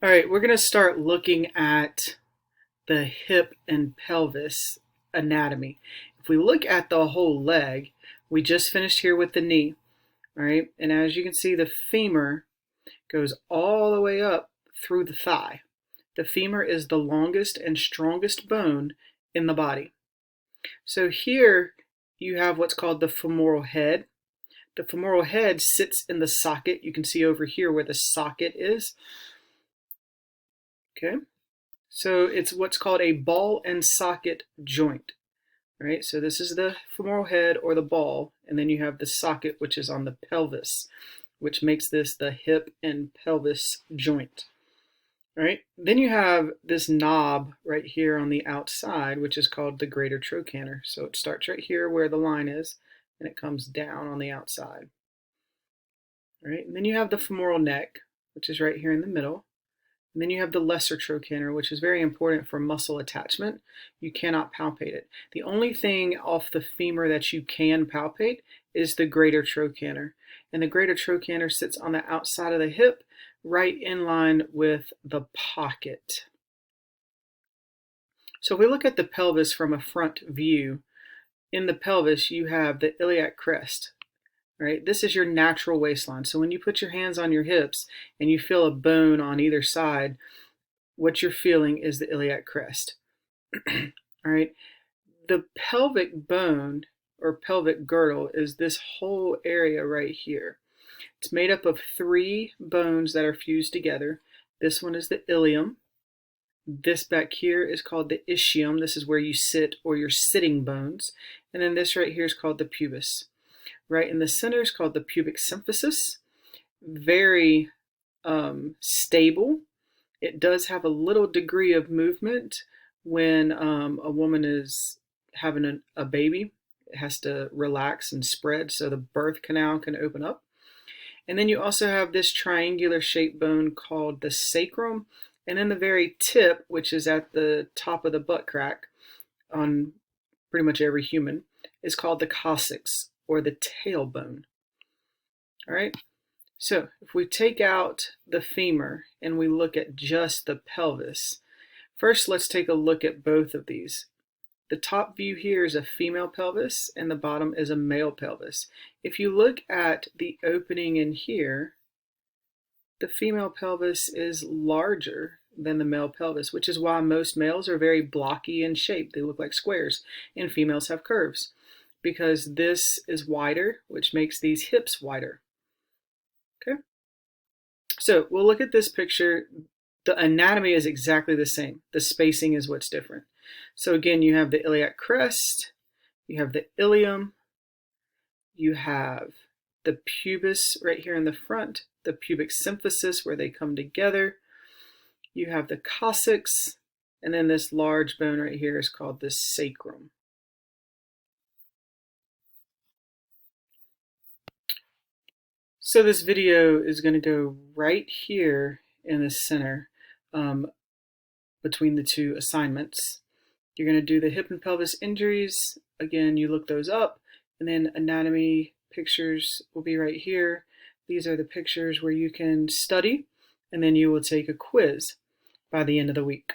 All right, we're going to start looking at the hip and pelvis anatomy. If we look at the whole leg, we just finished here with the knee, all right? And as you can see, the femur goes all the way up through the thigh. The femur is the longest and strongest bone in the body. So here you have what's called the femoral head. The femoral head sits in the socket. You can see over here where the socket is. Okay, so it's what's called a ball and socket joint. All right, so this is the femoral head or the ball, and then you have the socket, which is on the pelvis, which makes this the hip and pelvis joint. All right, then you have this knob right here on the outside, which is called the greater trochanter. So it starts right here where the line is, and it comes down on the outside. All right, and then you have the femoral neck, which is right here in the middle. And then you have the lesser trochanter, which is very important for muscle attachment. You cannot palpate it. The only thing off the femur that you can palpate is the greater trochanter. And the greater trochanter sits on the outside of the hip, right in line with the pocket. So if we look at the pelvis from a front view, in the pelvis you have the iliac crest. Right? This is your natural waistline. So when you put your hands on your hips and you feel a bone on either side, what you're feeling is the iliac crest. All right. The pelvic bone or pelvic girdle is this whole area right here. It's made up of 3 bones that are fused together. This one is the ilium. This back here is called the ischium. This is where you sit or your sitting bones. And then this right here is called the pubis. Right in the center is called the pubic symphysis. Very stable. It does have a little degree of movement when a woman is having a baby. It has to relax and spread so the birth canal can open up. And then you also have this triangular shaped bone called the sacrum. And then the very tip, which is at the top of the butt crack on pretty much every human, is called the coccyx, or the tailbone. All right, so if we take out the femur and we look at just the pelvis, first let's take a look at both of these. The top view here is a female pelvis and the bottom is a male pelvis. If you look at the opening in here, the female pelvis is larger than the male pelvis, which is why most males are very blocky in shape. They look like squares, and females have curves, because this is wider, which makes these hips wider. Okay, so we'll look at this picture. The anatomy is exactly the same. The spacing is what's different. So again, you have the iliac crest, you have the ilium, you have the pubis right here in the front, the pubic symphysis where they come together, you have the coccyx, and then this large bone right here is called the sacrum. So this video is going to go right here in the center between the 2 assignments. You're going to do the hip and pelvis injuries. Again, you look those up, and then anatomy pictures will be right here. These are the pictures where you can study, and then you will take a quiz by the end of the week.